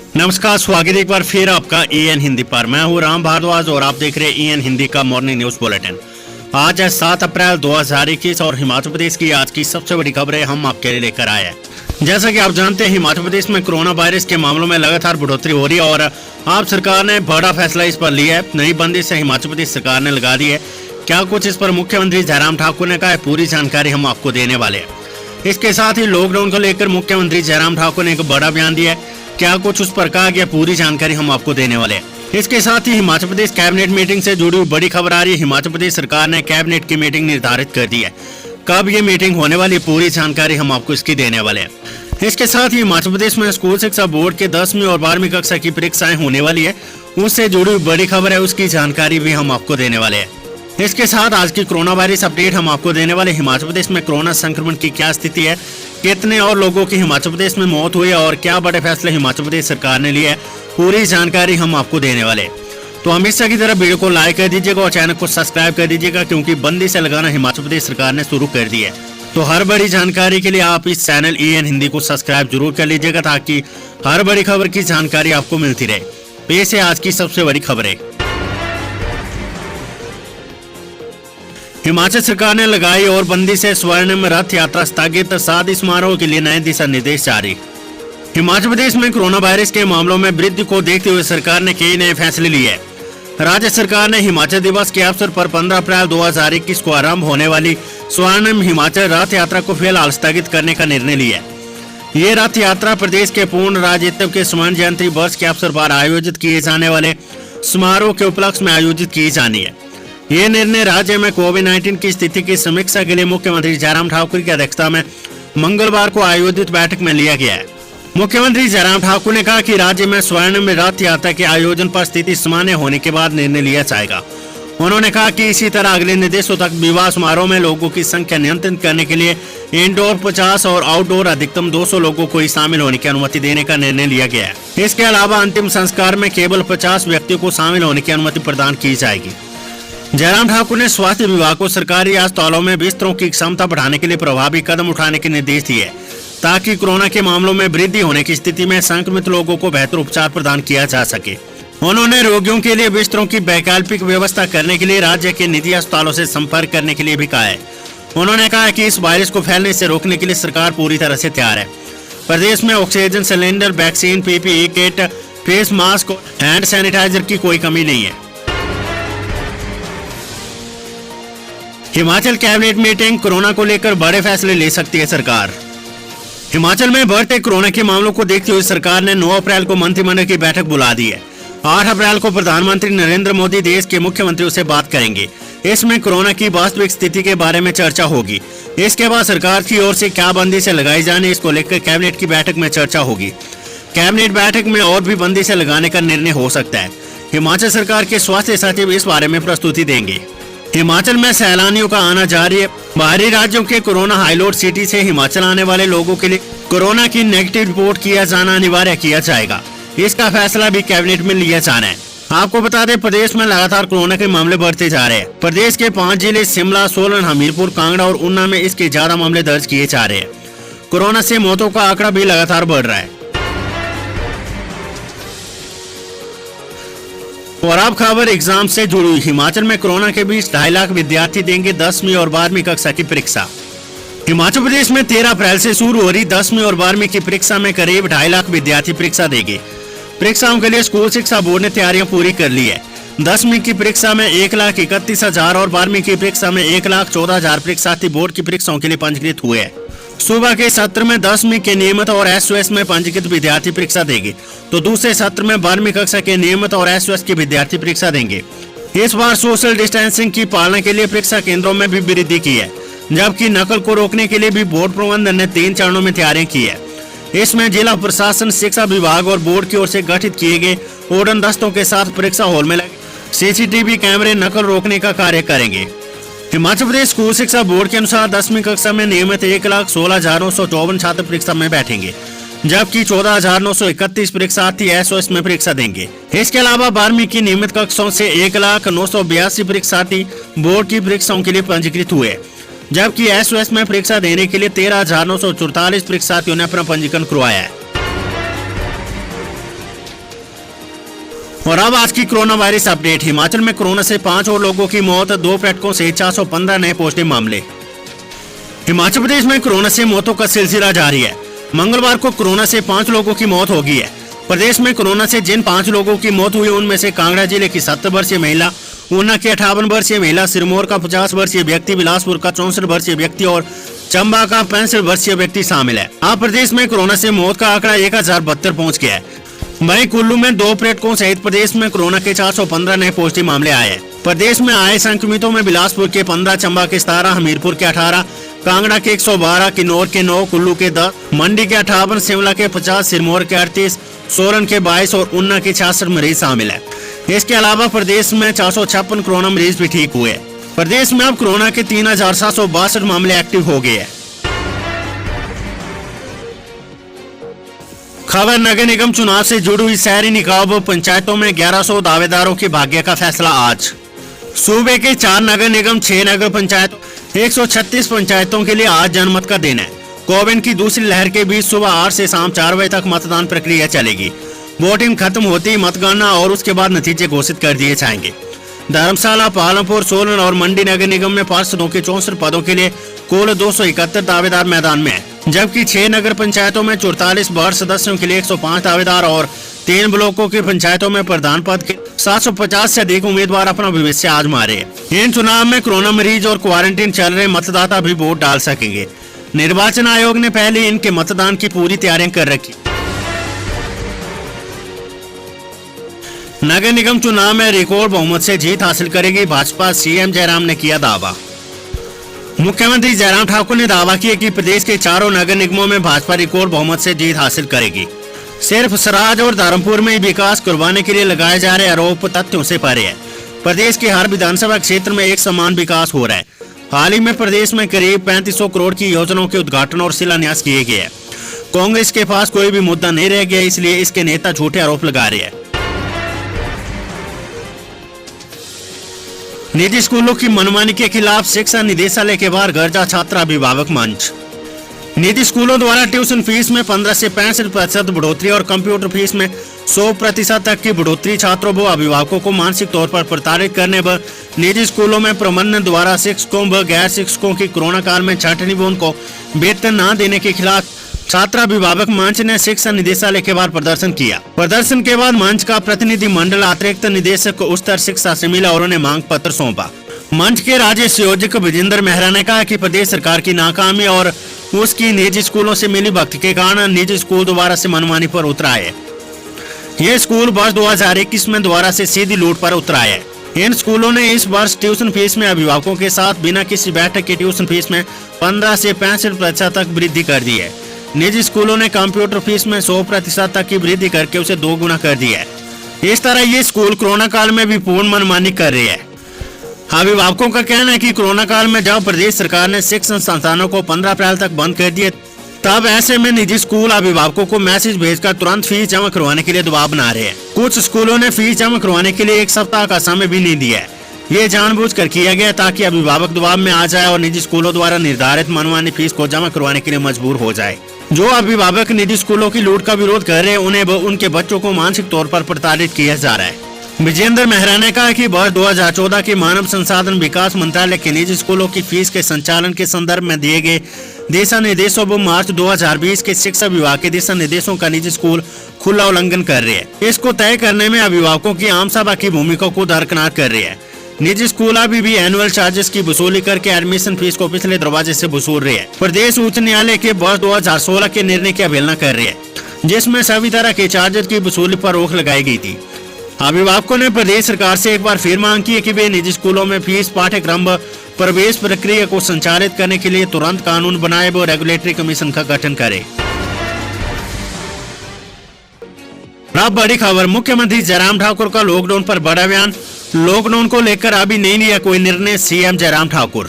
नमस्कार, स्वागत है एक बार फिर आपका एएन हिंदी पर। मैं हूं राम भारद्वाज और आप देख रहे हैं एएन हिंदी का मॉर्निंग न्यूज बुलेटिन। आज है 7 अप्रैल 2021 और हिमाचल प्रदेश की आज की सबसे बड़ी खबरें हम आपके लिए लेकर आए हैं। जैसा कि आप जानते हैं, हिमाचल प्रदेश में कोरोना वायरस के मामलों में लगातार बढ़ोतरी हो रही है और आप सरकार ने बड़ा फैसला इस पर लिया है। नई बंदिश से हिमाचल प्रदेश सरकार ने लगा दी है। क्या कुछ इस पर मुख्यमंत्री जयराम ठाकुर ने कहा है, पूरी जानकारी हम आपको देने वाले हैं। इसके साथ ही लॉकडाउन को लेकर मुख्यमंत्री जयराम ठाकुर ने एक बड़ा बयान दिया है। क्या कुछ उस पर कहा गया, पूरी जानकारी हम आपको देने वाले हैं। इसके साथ ही हिमाचल प्रदेश कैबिनेट मीटिंग से जुड़ी हुई बड़ी खबर आ रही है। हिमाचल प्रदेश सरकार ने कैबिनेट की मीटिंग निर्धारित कर दी है। कब ये मीटिंग होने वाली, पूरी जानकारी हम आपको इसकी देने वाले हैं। इसके साथ ही हिमाचल प्रदेश में स्कूल शिक्षा बोर्ड के 10वीं और 12वीं कक्षा की परीक्षाएं होने वाली है, उससे जुड़ी हुई बड़ी खबर है, उसकी जानकारी भी हम आपको देने वाले हैं। इसके साथ आज की कोरोना वायरस अपडेट हम आपको देने वाले। हिमाचल प्रदेश में कोरोना संक्रमण की क्या स्थिति है, कितने और लोगों की हिमाचल प्रदेश में मौत हुई और क्या बड़े फैसले हिमाचल प्रदेश सरकार ने लिए, पूरी जानकारी हम आपको देने वाले। तो हमेशा की तरह वीडियो को लाइक कर दीजिएगा और चैनल को सब्सक्राइब कर दीजिएगा, क्योंकि बंदी से लगाना हिमाचल प्रदेश सरकार ने शुरू कर दी है। तो हर बड़ी जानकारी के लिए आप इस चैनल एएन हिंदी को सब्सक्राइब जरूर कर लीजिएगा, ताकि हर बड़ी खबर की जानकारी आपको मिलती रहे। पेश है आज की सबसे बड़ी खबरें। हिमाचल सरकार ने लगाई और बंदी से स्वर्णिम रथ यात्रा स्थगित, शादी समारोह के लिए नए दिशा निर्देश जारी। हिमाचल प्रदेश में कोरोना वायरस के मामलों में वृद्धि को देखते हुए सरकार ने कई नए फैसले लिए। राज्य सरकार ने हिमाचल दिवस के अवसर पर 15 अप्रैल 2021 को आरंभ होने वाली स्वर्णिम हिमाचल रथ यात्रा को फिलहाल स्थगित करने का निर्णय लिया। ये रथ यात्रा प्रदेश के पूर्ण राज्यत्व के स्वर्ण जयंती वर्ष के अवसर पर आयोजित किए जाने वाले समारोह के उपलक्ष्य में आयोजित की जानी है। ये निर्णय राज्य में कोविड-19 की स्थिति की समीक्षा के लिए मुख्यमंत्री जयराम ठाकुर की अध्यक्षता में मंगलवार को आयोजित बैठक में लिया गया है। मुख्यमंत्री जयराम ठाकुर ने कहा कि राज्य में स्वर्णिम रथ यात्रा के आयोजन पर स्थिति सामान्य होने के बाद निर्णय लिया जाएगा। उन्होंने कहा कि इसी तरह अगले निर्देशों तक विवाह समारोह में लोगों की संख्या नियंत्रित करने के लिए इंडोर 50 और आउटडोर अधिकतम 200 लोगों को ही शामिल होने की अनुमति देने का निर्णय लिया गया है। इसके अलावा अंतिम संस्कार में केवल 50 व्यक्तियों को शामिल होने की अनुमति प्रदान की जाएगी। जयराम ठाकुर ने स्वास्थ्य विभाग को सरकारी अस्पतालों में बिस्तरों की क्षमता बढ़ाने के लिए प्रभावी कदम उठाने के निर्देश दिए, ताकि कोरोना के मामलों में वृद्धि होने की स्थिति में संक्रमित लोगों को बेहतर उपचार प्रदान किया जा सके। उन्होंने रोगियों के लिए बिस्तरों की वैकल्पिक व्यवस्था करने के लिए राज्य के निजी अस्पतालों से संपर्क करने के लिए भी कहा है। उन्होंने कहा कि इस वायरस को फैलने से रोकने के लिए सरकार पूरी तरह से तैयार है। प्रदेश में oxygen cylinder, vaccine, PPE kit, face mask, hand sanitiser की कोई कमी नहीं है। हिमाचल कैबिनेट मीटिंग, कोरोना को लेकर बड़े फैसले ले सकती है सरकार। हिमाचल में बढ़ते कोरोना के मामलों को देखते हुए सरकार ने 9 अप्रैल को मंत्रिमंडल की बैठक बुला दी है। 8 अप्रैल को प्रधानमंत्री नरेंद्र मोदी देश के मुख्यमंत्रियों से बात करेंगे। इसमें कोरोना की वास्तविक स्थिति के बारे में चर्चा होगी। इसके बाद सरकार की ओर से क्या बंदी से लगाई जाने, इसको लेकर कैबिनेट की बैठक में चर्चा होगी। कैबिनेट बैठक में और भी बंदी से लगाने का निर्णय हो सकता है। हिमाचल सरकार के स्वास्थ्य सचिव इस बारे में प्रस्तुति देंगे। हिमाचल में सैलानियों का आना जारी है। बाहरी राज्यों के कोरोना हाईलोड सिटी से हिमाचल आने वाले लोगों के लिए कोरोना की नेगेटिव रिपोर्ट किया जाना अनिवार्य किया जाएगा। इसका फैसला भी कैबिनेट में लिया जाना है। आपको बता दें, प्रदेश में लगातार कोरोना के मामले बढ़ते जा रहे हैं। प्रदेश के 5 जिले शिमला, सोलन, हमीरपुर, कांगड़ा और ऊना में इसके ज्यादा मामले दर्ज किए जा रहे हैं। कोरोना से मौतों का आंकड़ा भी लगातार बढ़ रहा है। और अब खबर एग्जाम से जुड़ी हुई। हिमाचल में कोरोना के बीच 2.5 लाख विद्यार्थी देंगे 10वीं और 12वीं कक्षा की परीक्षा। हिमाचल प्रदेश में 13 अप्रैल से शुरू हो रही 10वीं और 12वीं की परीक्षा में करीब 2.5 लाख विद्यार्थी परीक्षा देंगे। परीक्षाओं के लिए स्कूल शिक्षा बोर्ड ने तैयारियां पूरी कर ली है। 10वीं की परीक्षा में 1,31,000 और 12वीं की परीक्षा में 1,14,000 परीक्षार्थी बोर्ड की परीक्षाओं के लिए पंजीकृत हुए हैं। सुबह के सत्र में 10वीं के नियमित और एसओएस में पंजीकृत विद्यार्थी परीक्षा देंगे, तो दूसरे सत्र में 12वीं कक्षा के नियमित और एसओएस के विद्यार्थी परीक्षा देंगे। इस बार सोशल डिस्टेंसिंग की पालना के लिए परीक्षा केंद्रों में भी वृद्धि की है, जबकि नकल को रोकने के लिए भी बोर्ड प्रबंधन ने 3 चरणों में तैयारियां की है। इसमें जिला प्रशासन, शिक्षा विभाग और बोर्ड की ओर से गठित किए गए ओडन दस्तों के साथ परीक्षा हॉल में लगे सीसीटीवी कैमरे नकल रोकने का कार्य करेंगे। हिमाचल प्रदेश स्कूल शिक्षा बोर्ड के अनुसार 10वीं कक्षा में नियमित 1,16,954 छात्र परीक्षा में बैठेंगे, जबकि 14,931 परीक्षार्थी एसओएस में परीक्षा देंगे। इसके अलावा 12वीं की नियमित कक्षाओं से 1,0982 परीक्षार्थी बोर्ड की परीक्षाओं के लिए पंजीकृत हुए, जबकि एसओएस में परीक्षा देने के लिए 13,944 परीक्षार्थियों ने अपना पंजीकरण करवाया है। और अब आज की कोरोना वायरस अपडेट। हिमाचल में कोरोना से 5 और लोगों की मौत, 2 पर्यटकों से 415 नए पॉजिटिव मामले। हिमाचल प्रदेश में कोरोना से मौतों का सिलसिला जारी है। मंगलवार को कोरोना से 5 लोगों की मौत हो गई है। प्रदेश में कोरोना से जिन 5 लोगों की मौत हुई उनमें से कांगड़ा जिले की 70 वर्षीय महिला, ऊना की 58 वर्षीय महिला, सिरमौर का 50 वर्षीय व्यक्ति, बिलासपुर का 64 वर्षीय व्यक्ति और चंबा का 65 वर्षीय व्यक्ति शामिल है। अब प्रदेश में कोरोना से मौत का आंकड़ा 1072 पहुंच गया है। वहीं कुल्लू में 2 पर्यटकों सहित प्रदेश में कोरोना के 415 नए पॉजिटिव मामले आए हैं। प्रदेश में आए संक्रमितों में बिलासपुर के 15, चंबा के 17, हमीरपुर के 18, कांगड़ा के 112, किन्नौर के 9, कुल्लू के 10, मंडी के 58, शिमला के 50, सिरमौर के 38, सोलन के 22 और ऊना के 66 मरीज शामिल है। इसके अलावा प्रदेश में 456 कोरोना मरीज भी ठीक हुए। प्रदेश में अब कोरोना के 3762 मामले एक्टिव हो गए हैं। खबर नगर निगम चुनाव से जुड़ी हुई शहरी निकाय व पंचायतों में 1100 दावेदारों के भाग्य का फैसला आज। सूबे के 4 नगर निगम, 6 नगर पंचायत, 136 पंचायतों के लिए आज जनमत का दिन है। कोविड की दूसरी लहर के बीच सुबह 8 से शाम 4 बजे तक मतदान प्रक्रिया चलेगी। वोटिंग खत्म होते ही मतगणना और उसके बाद नतीजे घोषित कर दिए जाएंगे। धर्मशाला, पालमपुर, सोलन और मंडी नगर निगम में पार्षदों के 64 पदों के लिए कुल 271 दावेदार मैदान में है, जबकि 6 नगर पंचायतों में 44 वार्ड सदस्यों के लिए 105 दावेदार और 3 ब्लॉकों की पंचायतों में प्रधान पद के 750 से अधिक उम्मीदवार अपना भविष्य आजमा रहे हैं। इन चुनाव में कोरोना मरीज और क्वारंटीन चल रहे मतदाता भी वोट डाल सकेंगे। निर्वाचन आयोग ने पहले इनके मतदान की पूरी तैयारियां कर रखी। नगर निगम चुनाव में रिकॉर्ड बहुमत से जीत हासिल करेगी भाजपा, सीएम जयराम ने किया दावा। मुख्यमंत्री जयराम ठाकुर ने दावा किया कि प्रदेश के 4 नगर निगमों में भाजपा रिकॉर्ड बहुमत से जीत हासिल करेगी। सिर्फ सराज और धर्मपुर में विकास करवाने के लिए लगाए जा रहे आरोप तथ्यों से परे है। प्रदेश के हर विधानसभा क्षेत्र में एक समान विकास हो रहा है। हाल ही में प्रदेश में करीब 3500 करोड़ की योजनाओं के उद्घाटन और शिलान्यास किए गए हैं। कांग्रेस के पास कोई भी मुद्दा नहीं रह गया, इसलिए इसके नेता झूठे आरोप लगा रहे हैं। निजी स्कूलों की मनमानी के खिलाफ शिक्षा निदेशालय के बाहर गर्जा छात्र अभिभावक मंच। निजी स्कूलों द्वारा ट्यूशन फीस में 15 से 65% बढ़ोतरी और कंप्यूटर फीस में 100% तक की बढ़ोतरी छात्रों व अभिभावकों को मानसिक तौर पर प्रताड़ित करने व निजी स्कूलों में प्रबंधन द्वारा शिक्षकों व गैर शिक्षकों की कोरोना काल में छात्रनी व उनको वेतन न देने के खिलाफ छात्र अभिभावक मंच ने शिक्षा निदेशालय के बाहर प्रदर्शन किया। प्रदर्शन के बाद मंच का प्रतिनिधि मंडल अतिरिक्त निदेशक उच्चतर शिक्षा से मिला और उन्हें मांग पत्र सौंपा। मंच के राज्य संयोजक विजेंद्र मेहरा ने कहा कि प्रदेश सरकार की नाकामी और उसकी निजी स्कूलों से मिली भगत के कारण निजी स्कूल दोबारा से मनमानी पर उतरा है। ये स्कूल वर्ष 2021 में दोबारा से सीधी लूट पर उतरा है। इन स्कूलों ने इस वर्ष ट्यूशन फीस में अभिभावकों के साथ बिना किसी बैठक के ट्यूशन फीस में 15 से 65% तक वृद्धि कर दी है। निजी स्कूलों ने कंप्यूटर फीस में 100% तक की वृद्धि करके उसे 2 गुना कर दिया है। इस तरह ये स्कूल कोरोना काल में भी पूर्ण मनमानी कर रहे हैं। अभिभावकों का कहना है कि कोरोना काल में जब प्रदेश सरकार ने शिक्षण संस्थानों को 15 अप्रैल तक बंद कर दिए, तब ऐसे में निजी स्कूल अभिभावकों को मैसेज भेजकर तुरंत फीस जमा करवाने के लिए दबाव बना रहे हैं। कुछ स्कूलों ने फीस जमा करवाने के लिए 1 सप्ताह का समय भी नहीं दिया है। ये जानबूझकर किया गया ताकि अभिभावक दबाव में आ जाए और निजी स्कूलों द्वारा निर्धारित मनमानी फीस को जमा करवाने के लिए मजबूर हो जाए। जो अभिभावक निजी स्कूलों की लूट का विरोध कर रहे हैं, उन्हें उनके बच्चों को मानसिक तौर पर प्रताड़ित किया जा रहा है। विजेंद्र मेहरा ने कहा कि वर्ष 2014 के मानव संसाधन विकास मंत्रालय के निजी स्कूलों की फीस के संचालन के संदर्भ में दिए गए दिशा निर्देशों व मार्च 2020 के शिक्षा विभाग के दिशा निर्देशों का निजी स्कूल खुला उल्लंघन कर रहे हैं। इसको तय करने में अभिभावकों की आम सभा की भूमिका को दरकिनार कर रहे हैं। निजी स्कूल अभी भी एनुअल चार्जेस की वसूली करके एडमिशन फीस को पिछले दरवाजे से वसूल रहे हैं। प्रदेश उच्च न्यायालय के वर्ष 2016 के निर्णय की अवहेलना कर रहे हैं, जिसमें सभी तरह के चार्जेस की वसूली पर रोक लगाई गई थी। अभिभावकों ने प्रदेश सरकार से एक बार फिर मांग की है कि वे निजी स्कूलों में फीस, पाठ्यक्रम व प्रवेश प्रक्रिया को संचालित करने के लिए तुरंत कानून बनाए व रेगुलेटरी कमीशन का गठन करे। अब बड़ी खबर, मुख्यमंत्री जयराम ठाकुर का लॉकडाउन पर बड़ा बयान। लॉकडाउन को लेकर अभी नहीं लिया कोई निर्णय, सीएम जयराम ठाकुर।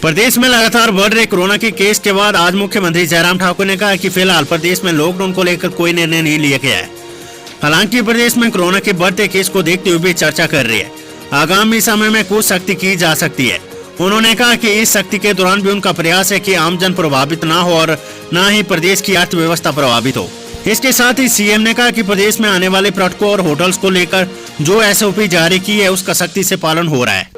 प्रदेश में लगातार बढ़ रहे कोरोना के केस के बाद आज मुख्यमंत्री जयराम ठाकुर ने कहा कि फिलहाल प्रदेश में लॉकडाउन को लेकर कोई निर्णय नहीं लिया गया है। हालांकि प्रदेश में कोरोना के बढ़ते केस को देखते हुए भी चर्चा कर रही है। आगामी समय में कुछ सख्ती की जा सकती है। उन्होंने कहा कि इस सख्ती के दौरान भी उनका प्रयास है कि आमजन प्रभावित ना हो और न ही प्रदेश की अर्थव्यवस्था प्रभावित हो। इसके साथ ही सीएम ने कहा कि प्रदेश में आने वाले पर्यटकों और होटल्स को लेकर जो एसओपी जारी की है उसका सख्ती से पालन हो रहा है।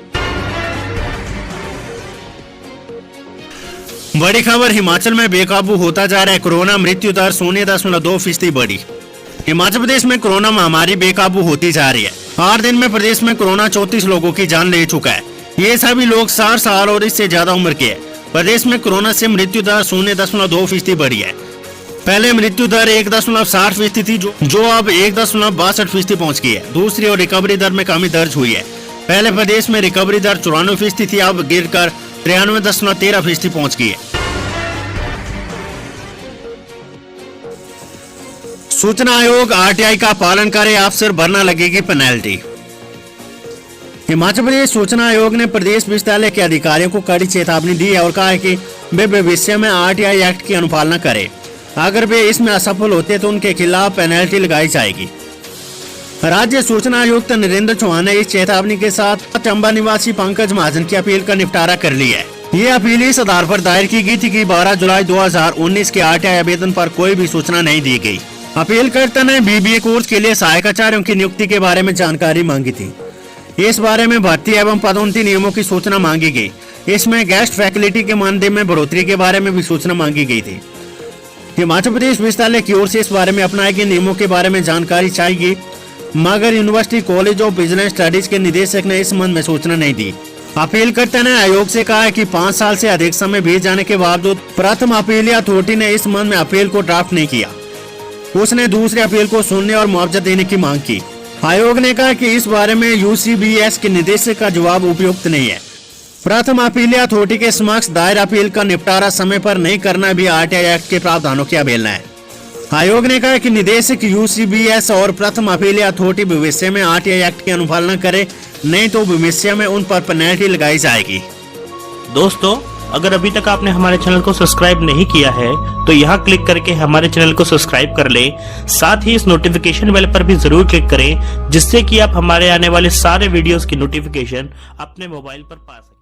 बड़ी खबर, हिमाचल में बेकाबू होता जा रहा है कोरोना, मृत्यु दर 0.2% बढ़ी। हिमाचल प्रदेश में कोरोना महामारी बेकाबू होती जा रही है। 8 दिन में प्रदेश में कोरोना 34 लोगों की जान ले चुका है। ये सभी लोग 60 साल और इससे ज्यादा उम्र के हैं। प्रदेश में कोरोना से मृत्यु दर 0.2% बढ़ी है। पहले मृत्यु दर 1.60% थी जो अब 1.62% पहुंच गई है। दूसरी और रिकवरी दर में कमी दर्ज हुई है। पहले प्रदेश में रिकवरी दर 94% थी, अब गिरकर 93.13% पहुंच गई है। सूचना आयोग आरटीआई का पालन करे, अफसर भरना लगेगी पेनल्टी। हिमाचल प्रदेश सूचना आयोग ने प्रदेश विश्वविद्यालय के अधिकारियों को कड़ी चेतावनी दी है और कहा है कि वे भविष्य में आरटीआई एक्ट की अनुपालना करें। अगर वे इसमें असफल होते तो उनके खिलाफ पेनल्टी लगाई जाएगी। राज्य सूचना आयुक्त नरेंद्र चौहान ने इस चेतावनी के साथ चंबा निवासी पंकज महाजन की अपील का निपटारा कर लिया है। ये अपील इस आधार पर दायर की गई थी कि 12 जुलाई 2019 के आरटीआई आवेदन पर कोई भी सूचना नहीं दी गई। अपीलकर्ता ने बीबीए कोर्स के लिए सहायक आचार्यों की नियुक्ति के बारे में जानकारी मांगी थी। इस बारे में भर्ती एवं पदोन्नति नियमों की सूचना मांगी गई। इसमें गेस्ट फैकल्टी के मानदेय में बढ़ोतरी के बारे में भी सूचना मांगी गई थी। हिमाचल प्रदेश विश्वविद्यालय की ओर से इस बारे में अपनाए गए नियमों के बारे में जानकारी चाहिए, मगर university college of business studies के निदेशक ने इस संबंध में सूचना नहीं दी। अपीलकर्ता ने आयोग से कहा है कि 5 साल से अधिक समय बीत जाने के बावजूद प्रथम अपील अथॉरिटी ने इस संबंध में अपील को ड्राफ्ट नहीं किया। उसने दूसरे अपील को सुनने और मुआवजा देने की मांग की। आयोग ने कहा कि इस बारे में यूसीबीएस के निदेशक का जवाब उपयुक्त नहीं है। प्रथम अपील अथॉरिटी के समक्ष दायर अपील का निपटारा समय पर नहीं करना भी आरटीआई एक्ट के प्रावधानों की अवहेलना है। आयोग ने कहा कि निदेशक यूसीबीएस और प्रथम अपील अथॉरिटी भविष्य में आरटीआई एक्ट की अनुपालना करे, नहीं तो भविष्य में उन पर पेनल्टी लगाई जाएगी। दोस्तों, अगर अभी तक आपने हमारे चैनल को सब्सक्राइब नहीं किया है तो यहाँ क्लिक करके हमारे चैनल को सब्सक्राइब कर लें। साथ ही इस नोटिफिकेशन बेल पर भी जरूर क्लिक करें, जिससे कि आप हमारे आने वाले सारे वीडियोस की नोटिफिकेशन अपने मोबाइल पर पा सकें।